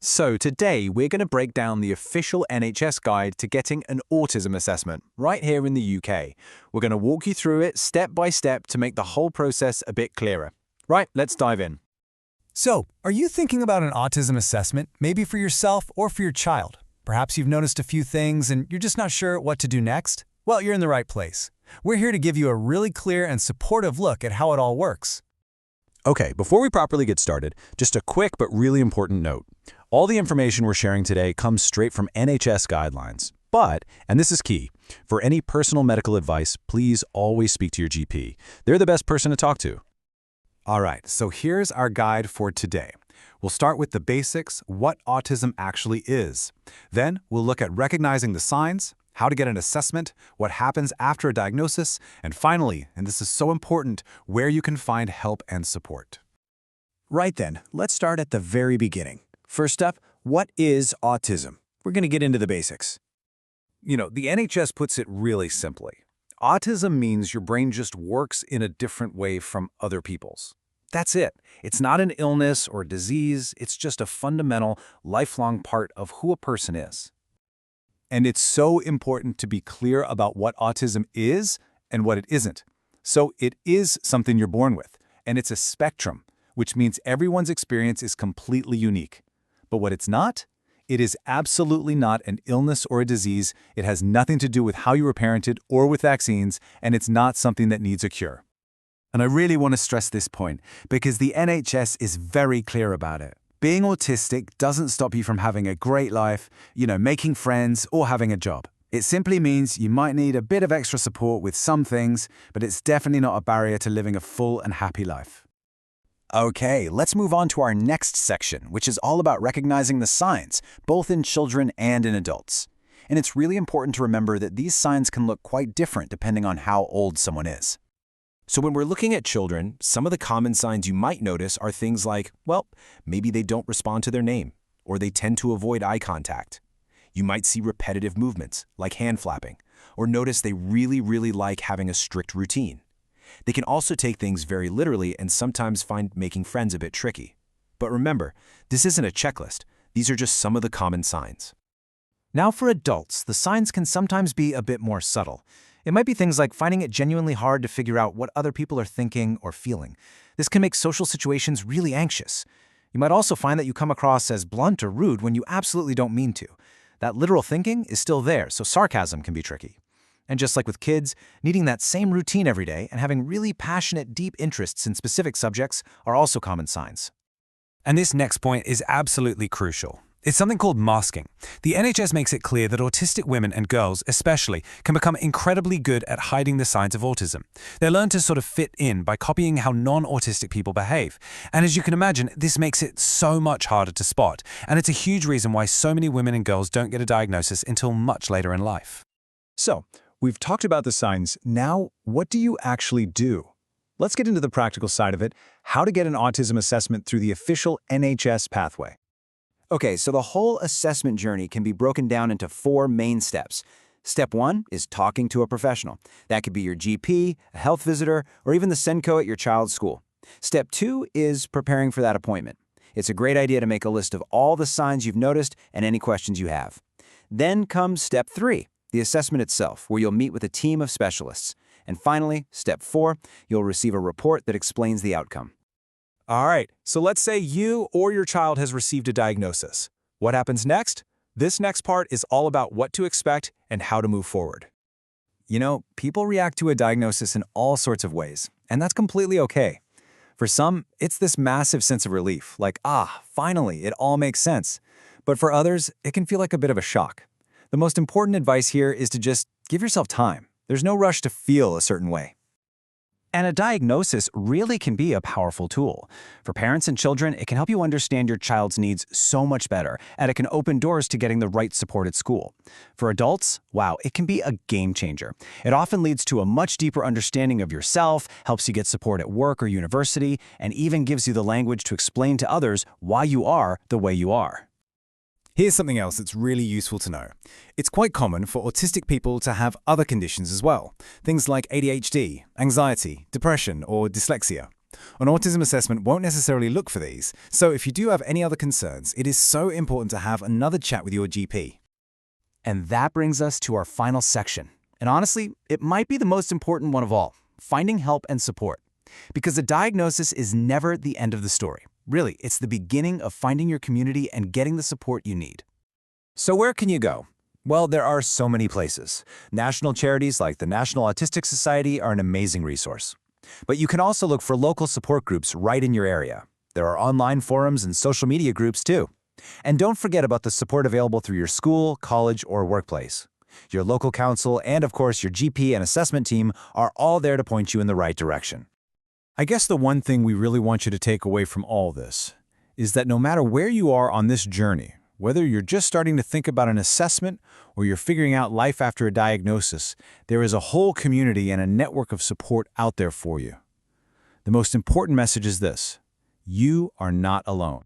So today we're going to break down the official NHS guide to getting an autism assessment right here in the UK. We're going to walk you through it step by step to make the whole process a bit clearer. Right, let's dive in. So, are you thinking about an autism assessment, maybe for yourself or for your child? Perhaps you've noticed a few things and you're just not sure what to do next? Well, you're in the right place. We're here to give you a really clear and supportive look at how it all works. Okay, before we properly get started, just a quick but really important note. All the information we're sharing today comes straight from NHS guidelines. But, and this is key, for any personal medical advice, please always speak to your GP. They're the best person to talk to. All right, so here's our guide for today. We'll start with the basics, what autism actually is. Then we'll look at recognizing the signs, how to get an assessment, what happens after a diagnosis, and finally, and this is so important, where you can find help and support. Right then, let's start at the very beginning. First up, what is autism? We're going to get into the basics. The NHS puts it really simply. Autism means your brain just works in a different way from other people's. That's it. It's not an illness or disease. It's just a fundamental, lifelong part of who a person is. And it's so important to be clear about what autism is and what it isn't. So it is something you're born with, and it's a spectrum, which means everyone's experience is completely unique. But what it's not? It is absolutely not an illness or a disease. It has nothing to do with how you were parented or with vaccines, and it's not something that needs a cure. And I really want to stress this point because the NHS is very clear about it. Being autistic doesn't stop you from having a great life, making friends or having a job. It simply means you might need a bit of extra support with some things, but it's definitely not a barrier to living a full and happy life. Okay, let's move on to our next section, which is all about recognizing the signs, both in children and in adults. And it's really important to remember that these signs can look quite different depending on how old someone is. So when we're looking at children, some of the common signs you might notice are things like, maybe they don't respond to their name, or they tend to avoid eye contact. You might see repetitive movements, like hand flapping, or notice they really like having a strict routine. They can also take things very literally and sometimes find making friends a bit tricky. But remember, this isn't a checklist. These are just some of the common signs. Now for adults, the signs can sometimes be a bit more subtle. It might be things like finding it genuinely hard to figure out what other people are thinking or feeling. This can make social situations really anxious. You might also find that you come across as blunt or rude when you absolutely don't mean to. That literal thinking is still there, so sarcasm can be tricky. And just like with kids, needing that same routine every day and having really passionate, deep interests in specific subjects are also common signs. And this next point is absolutely crucial. It's something called masking. The NHS makes it clear that autistic women and girls, especially, can become incredibly good at hiding the signs of autism. They learn to sort of fit in by copying how non-autistic people behave. And as you can imagine, this makes it so much harder to spot. And it's a huge reason why so many women and girls don't get a diagnosis until much later in life. So, we've talked about the signs. Now, what do you actually do? Let's get into the practical side of it, how to get an autism assessment through the official NHS pathway. Okay, so the whole assessment journey can be broken down into 4 main steps. Step 1 is talking to a professional. That could be your GP, a health visitor, or even the SENCO at your child's school. Step 2 is preparing for that appointment. It's a great idea to make a list of all the signs you've noticed and any questions you have. Then comes Step 3, the assessment itself, where you'll meet with a team of specialists. And finally, Step 4, you'll receive a report that explains the outcome. All right, so let's say you or your child has received a diagnosis. What happens next? This next part is all about what to expect and how to move forward. People react to a diagnosis in all sorts of ways, and that's completely okay. For some, it's this massive sense of relief, like, finally, it all makes sense. But for others, it can feel like a bit of a shock. The most important advice here is to just give yourself time. There's no rush to feel a certain way. And a diagnosis really can be a powerful tool. For parents and children, it can help you understand your child's needs so much better, and it can open doors to getting the right support at school. For adults, wow, it can be a game changer. It often leads to a much deeper understanding of yourself, helps you get support at work or university, and even gives you the language to explain to others why you are the way you are. Here's something else that's really useful to know. It's quite common for autistic people to have other conditions as well, things like ADHD, anxiety, depression, or dyslexia. An autism assessment won't necessarily look for these, so if you do have any other concerns, it is so important to have another chat with your GP. And that brings us to our final section. And honestly, it might be the most important one of all, finding help and support. Because the diagnosis is never the end of the story. Really, it's the beginning of finding your community and getting the support you need. So where can you go? Well, there are so many places. National charities like the National Autistic Society are an amazing resource. But you can also look for local support groups right in your area. There are online forums and social media groups too. And don't forget about the support available through your school, college, or workplace. Your local council and, of course, your GP and assessment team are all there to point you in the right direction. I guess the one thing we really want you to take away from all this is that no matter where you are on this journey, whether you're just starting to think about an assessment or you're figuring out life after a diagnosis, there is a whole community and a network of support out there for you. The most important message is this: you are not alone.